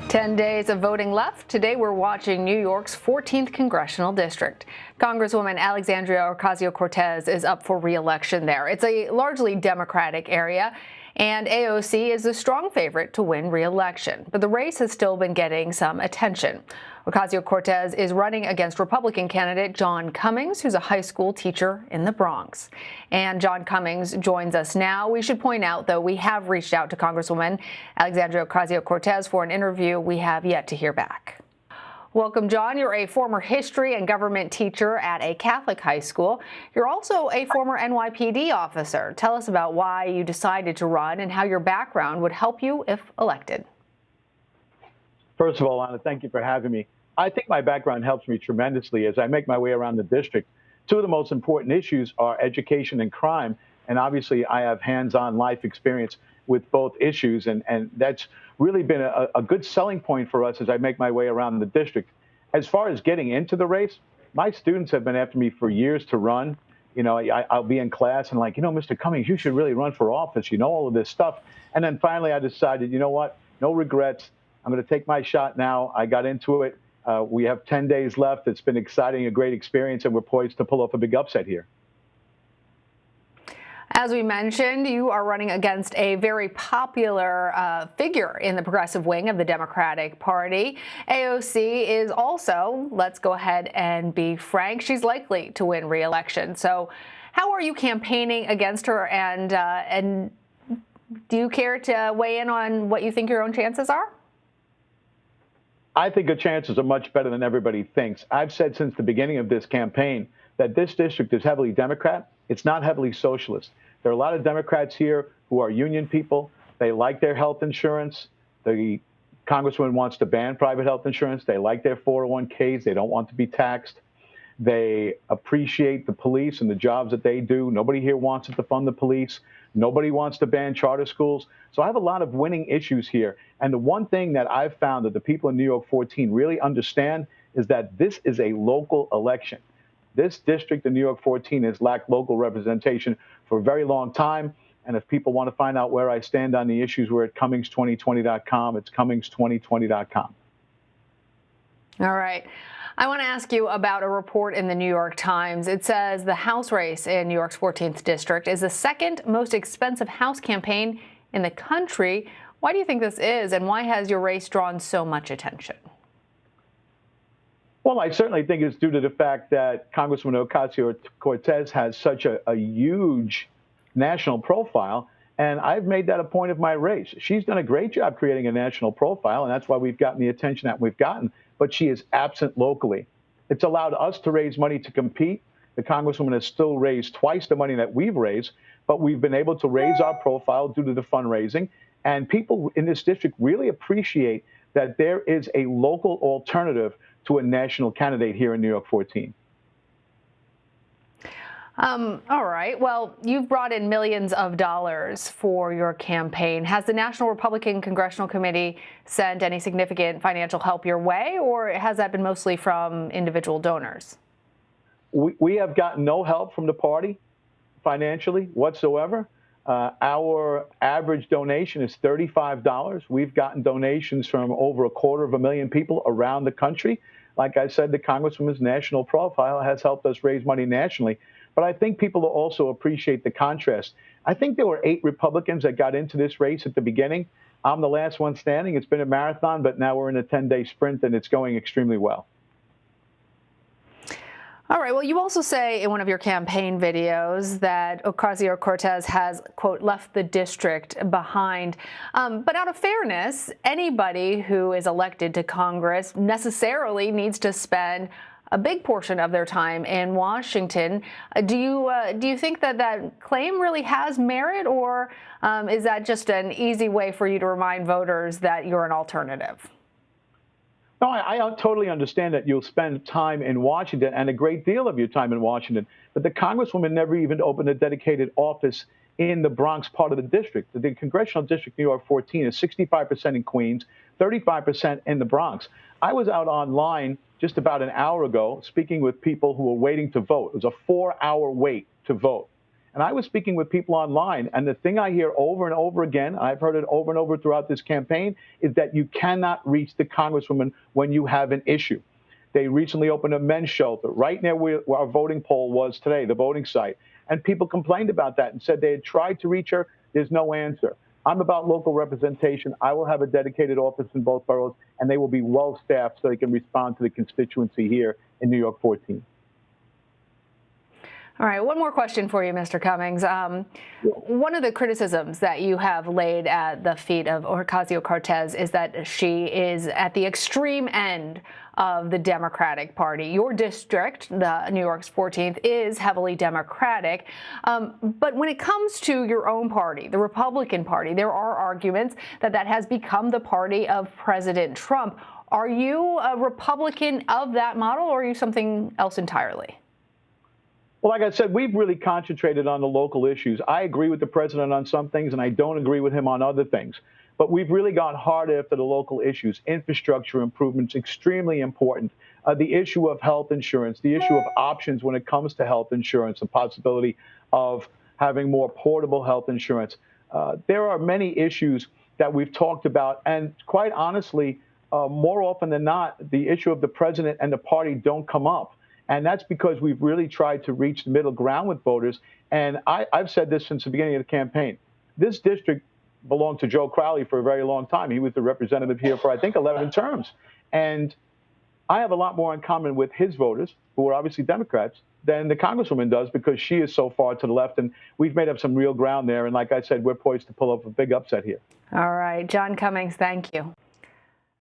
10 days of voting left. Today we're watching New York's 14th congressional district. Congresswoman Alexandria Ocasio-Cortez is up for re-election there. It's a largely Democratic area, and AOC is a strong favorite to win re-election. But the race has still been getting some attention. Ocasio-Cortez is running against Republican candidate John Cummings, who's a high school teacher in the Bronx. And John Cummings joins us now. We should point out, though, we have reached out to Congresswoman Alexandria Ocasio-Cortez for an interview. We have yet to hear back. Welcome, John. You're a former history and government teacher at a Catholic high school. You're also a former NYPD officer. Tell us about why you decided to run and how your background would help you if elected. First of all, Anna, thank you for having me. I think my background helps me tremendously as I make my way around the district. Two of the most important issues are education and crime. And obviously, I have hands-on life experience with both issues. And that's really been a good selling point for us as I make my way around the district. As far as getting into the race, my students have been after me for years to run. You know, I'll be in class and like, Mr. Cummings, you should really run for office. You know, all of this stuff. And then finally, I decided, you know what? No regrets. I'm going to take my shot now. I got into it. We have 10 days left. It's been exciting, a great experience, and we're poised to pull off a big upset here. As we mentioned, you are running against a very popular figure in the progressive wing of the Democratic Party. AOC is also, let's go ahead and be frank, she's likely to win re-election. So how are you campaigning against her, and do you care to weigh in on what you think your own chances are? I think the chances are much better than everybody thinks. I've said since the beginning of this campaign that this district is heavily Democrat. It's not heavily socialist. There are a lot of Democrats here who are union people. They like their health insurance. The congresswoman wants to ban private health insurance. They like their 401ks. They don't want to be taxed. They appreciate the police and the jobs that they do. Nobody here wants it to fund the police. Nobody wants to ban charter schools. So I have a lot of winning issues here. And the one thing that I've found that the people in New York 14 really understand is that this is a local election. This district in New York 14 has lacked local representation for a very long time. And if people want to find out where I stand on the issues, we're at Cummings2020.com. It's Cummings2020.com. All right. I want to ask you about a report in the New York Times. It says the House race in New York's 14th district is the second most expensive House campaign in the country. Why do you think this is, and why has your race drawn so much attention? Well, I certainly think it's due to the fact that Congresswoman Ocasio-Cortez has such a huge national profile, and I've made that a point of my race. She's done a great job creating a national profile, and that's why we've gotten the attention that we've gotten. But she is absent locally. It's allowed us to raise money to compete. The Congresswoman has still raised twice the money that we've raised, but we've been able to raise our profile due to the fundraising. And people in this district really appreciate that there is a local alternative to a national candidate here in New York 14. All right. Well, you've brought in millions of dollars for your campaign. Has the National Republican Congressional Committee sent any significant financial help your way, or has that been mostly from individual donors? We have gotten no help from the party financially whatsoever. Our average donation is $35. We've gotten donations from over 250,000 people around the country. Like I said, the Congresswoman's national profile has helped us raise money nationally. But I think people also appreciate the contrast. I think there were 8 Republicans that got into this race at the beginning. I'm the last one standing. It's been a marathon, but now we're in a 10-day sprint, and it's going extremely well. All right. Well, you also say in one of your campaign videos that Ocasio-Cortez has, quote, left the district behind. But out of fairness, anybody who is elected to Congress necessarily needs to spend a big portion of their time in Washington. Do you think that that claim really has merit, or is that just an easy way for you to remind voters that you're an alternative? No, I totally understand that you'll spend time in Washington and a great deal of your time in Washington, but the Congresswoman never even opened a dedicated office in the Bronx part of the district. The congressional district, New York 14, is 65% in Queens, 35% in the Bronx. I was out online just about an hour ago speaking with people who were waiting to vote. It was a 4-hour wait to vote. And I was speaking with people online, and the thing I hear over and over again, I've heard it over and over throughout this campaign, is that you cannot reach the Congresswoman when you have an issue. They recently opened a men's shelter right near where our voting poll was today, the voting site. And people complained about that and said they had tried to reach her. There's no answer. I'm about local representation. I will have a dedicated office in both boroughs, and they will be well staffed so they can respond to the constituency here in New York 14. All right, one more question for you, Mr. Cummings. One of the criticisms that you have laid at the feet of Ocasio-Cortez is that she is at the extreme end of the Democratic Party. Your district, the New York's 14th, is heavily Democratic. But when it comes to your own party, the Republican Party, there are arguments that that has become the party of President Trump. Are you a Republican of that model, or are you something else entirely? Well, like I said, we've really concentrated on the local issues. I agree with the president on some things, and I don't agree with him on other things. But we've really gone hard after the local issues. Infrastructure improvements, extremely important. The issue of health insurance, the issue of options when it comes to health insurance, the possibility of having more portable health insurance. There are many issues that we've talked about. And quite honestly, more often than not, the issue of the president and the party don't come up. And that's because we've really tried to reach the middle ground with voters. And I've said this since the beginning of the campaign. This district belonged to Joe Crowley for a very long time. He was the representative here for, I think, 11 terms. And I have a lot more in common with his voters, who are obviously Democrats, than the Congresswoman does, because she is so far to the left. And we've made up some real ground there. And like I said, we're poised to pull up a big upset here. All right. John Cummings, thank you.